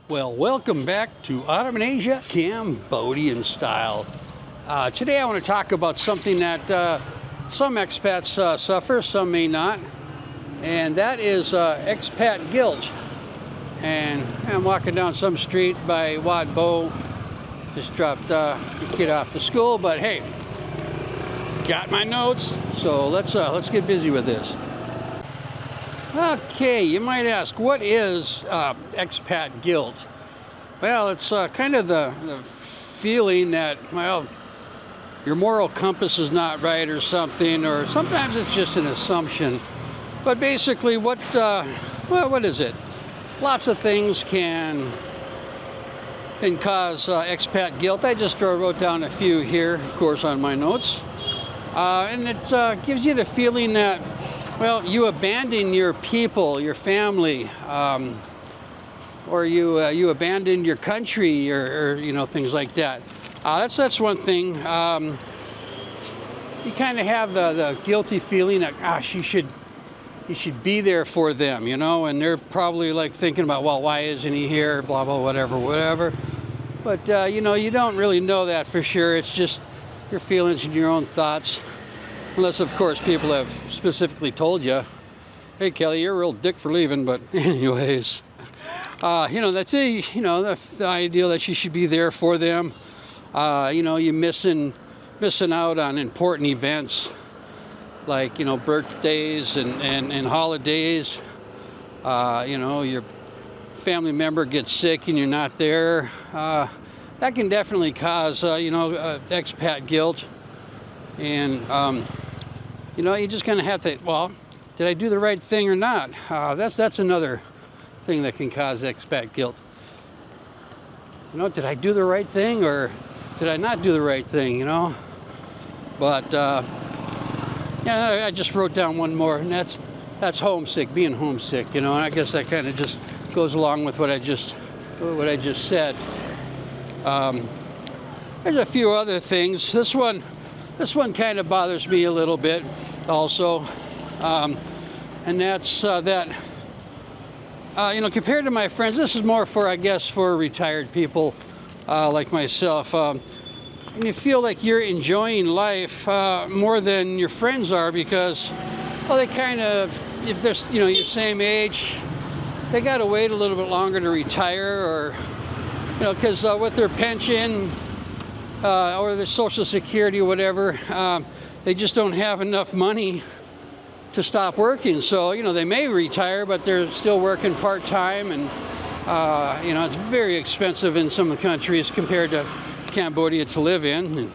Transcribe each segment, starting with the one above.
Well, welcome back to Autumn in Asia, Cambodian style. Today I want to talk about something that some expats suffer, some may not, and that is expat guilt. And I'm walking down some street by Wat Bo, just dropped the kid off to school, but hey, got my notes, so let's get busy with this. Okay, you might ask, what is expat guilt? Well, it's kind of the feeling that, well, your moral compass is not right or something, or sometimes it's just an assumption. But basically, what is it? Lots of things can cause expat guilt. I just wrote down a few here, of course, on my notes. And it gives you the feeling that, well, you abandon your people, your family, or you abandon your country, or you know, things like that. That's one thing. You kind of have the guilty feeling that, gosh, you should be there for them, you know, and they're probably like thinking about, well, why isn't he here? Blah blah, whatever. But you know, you don't really know that for sure. It's just your feelings and your own thoughts. Unless, of course, people have specifically told you, hey, Kelly, you're a real dick for leaving. But anyways, you know, that's the idea that you should be there for them. You know, you're missing out on important events like, you know, birthdays and holidays. You know, your family member gets sick and you're not there. That can definitely cause, you know, expat guilt. And, you know, you just kind of have to, well, did I do the right thing or not? That's another thing that can cause expat guilt. You know, did I do the right thing or did I not do the right thing, you know? But, yeah, I just wrote down one more, and that's homesick, being homesick, you know, and I guess that kind of just goes along with what I just said. There's a few other things. This one kind of bothers me a little bit also, and that's that, you know, compared to my friends, this is more for, I guess, for retired people like myself, and you feel like you're enjoying life more than your friends are because, well, they kind of, if they're, you know, your same age, they got to wait a little bit longer to retire, or, you know, because with their pension or their Social Security or whatever, they just don't have enough money to stop working. So, you know, they may retire, but they're still working part-time, and, you know, it's very expensive in some of the countries compared to Cambodia to live in. And,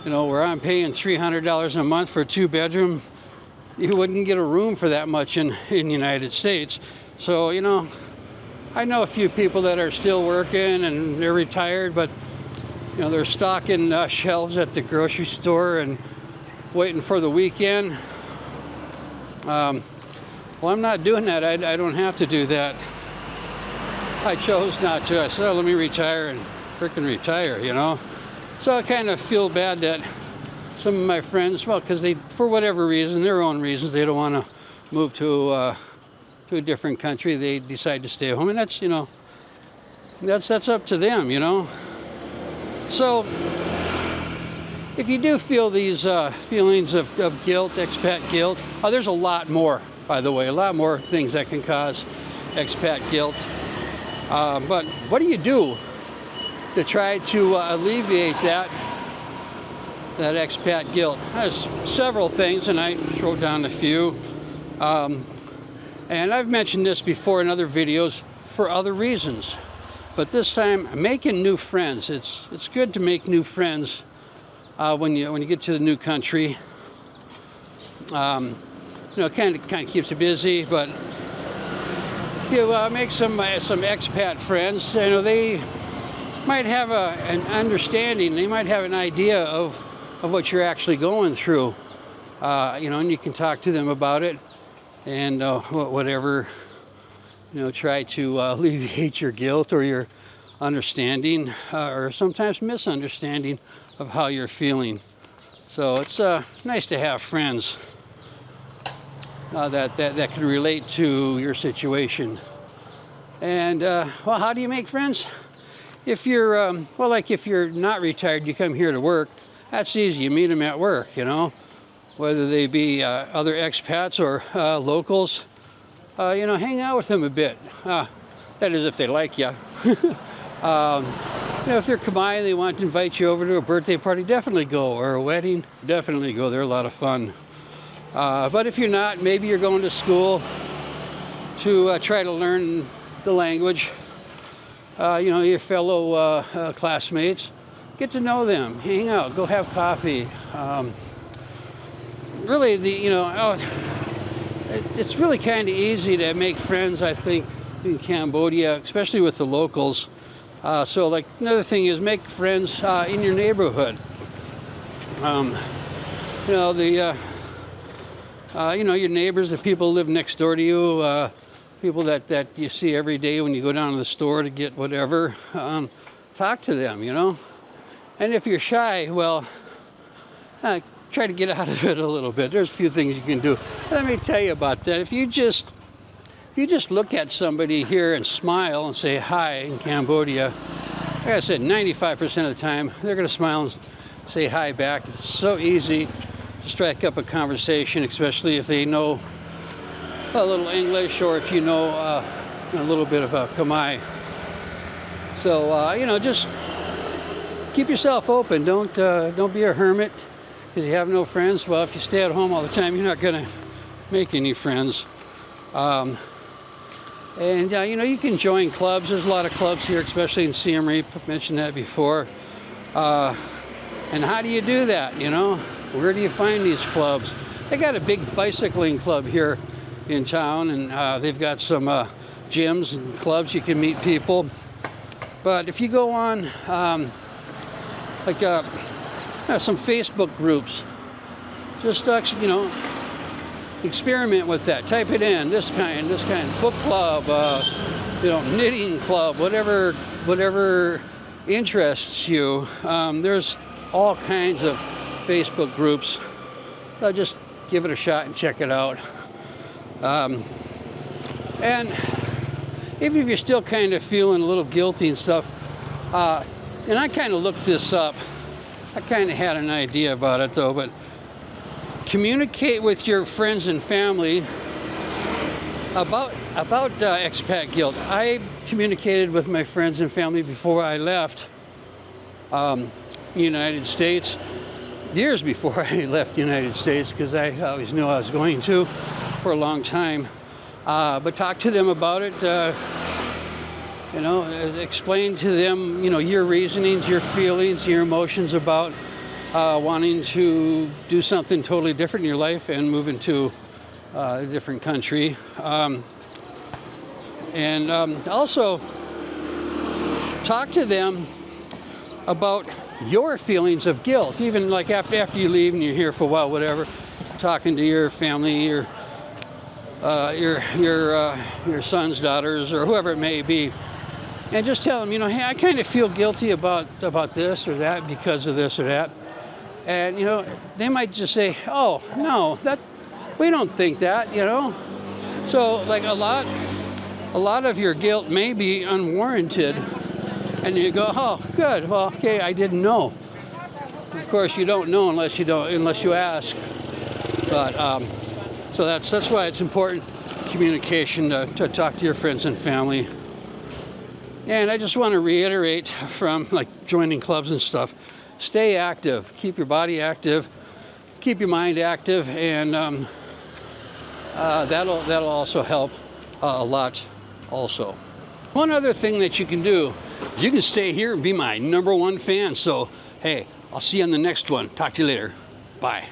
you know, where I'm paying $300 a month for a 2-bedroom, you wouldn't get a room for that much in the United States. So, you know, I know a few people that are still working and they're retired, but, you know, they're stocking shelves at the grocery store and waiting for the weekend. Well, I'm not doing that. I don't have to do that. I chose not to. I said, oh, let me retire and freaking retire, you know. So I kind of feel bad that some of my friends, well, because they, for whatever reason, their own reasons, they don't want to move to a different country. They decide to stay home, and that's, you know, that's up to them, you know. So if you do feel these feelings of guilt, expat guilt, there's a lot more, by the way, a lot more things that can cause expat guilt. But what do you do to try to alleviate that expat guilt? There's several things, and I wrote down a few. And I've mentioned this before in other videos for other reasons. But this time, making new friends. It's good to make new friends when you get to the new country. You know, kind of keeps you busy, but if you make some expat friends, you know, they might have an understanding. They might have an idea of what you're actually going through. You know, and you can talk to them about it, and whatever, you know, try to alleviate your guilt or your understanding or sometimes misunderstanding of how you're feeling. So it's nice to have friends that can relate to your situation. And well, how do you make friends? If you're well, like if you're not retired, you come here to work. That's easy. You meet them at work, you know, whether they be other expats or locals. You know, hang out with them a bit. That is, if they like you. You know, if they're Khmer and they want to invite you over to a birthday party, definitely go. Or a wedding, definitely go. They're a lot of fun. But if you're not, maybe you're going to school to try to learn the language. You know, your fellow classmates, get to know them, hang out, go have coffee. Really, it's really kind of easy to make friends, I think, in Cambodia, especially with the locals. So, like, another thing is make friends in your neighborhood. You know, you know, your neighbors, the people who live next door to you, people that you see every day when you go down to the store to get whatever. Talk to them, you know. And if you're shy, well, try to get out of it a little bit. There's a few things you can do. Let me tell you about that. If you just look at somebody here and smile and say hi in Cambodia, like I said, 95% of the time, they're going to smile and say hi back. It's so easy to strike up a conversation, especially if they know a little English or if you know a little bit of Khmer. So, you know, just keep yourself open. Don't be a hermit because you have no friends. Well, if you stay at home all the time, you're not going to make any friends. And, you know, you can join clubs. There's a lot of clubs here, especially in Siem Reap. I've mentioned that before. And how do you do that, you know? Where do you find these clubs? They got a big bicycling club here in town, and they've got some gyms and clubs you can meet people. But if you go on, like some Facebook groups, just, you know, experiment with that. Type it in, this kind, book club, you know, knitting club, whatever interests you. There's all kinds of Facebook groups. Just give it a shot and check it out. And even if you're still kind of feeling a little guilty and stuff, and I kind of looked this up. I kind of had an idea about it though, but communicate with your friends and family about expat guilt. I communicated with my friends and family before I left the United States, years before I left the United States, because I always knew I was going to for a long time. But talk to them about it, you know, explain to them, you know, your reasonings, your feelings, your emotions about wanting to do something totally different in your life and move into a different country. And also talk to them about your feelings of guilt, even like after you leave and you're here for a while, whatever, talking to your family, your sons, daughters, or whoever it may be, and just tell them, you know, hey, I kind of feel guilty about this or that because of this or that. And, you know, they might just say, oh, no, we don't think that, you know. So, like, a lot of your guilt may be unwarranted. And you go, oh, good, well, okay, I didn't know. Of course, you don't know unless you ask. But, so that's why it's important, communication, to talk to your friends and family. And I just want to reiterate from, like, joining clubs and stuff, stay active, keep your body active, keep your mind active, and that'll also help a lot also. One other thing that you can do, you can stay here and be my #1 fan. So, hey, I'll see you on the next one. Talk to you later. Bye.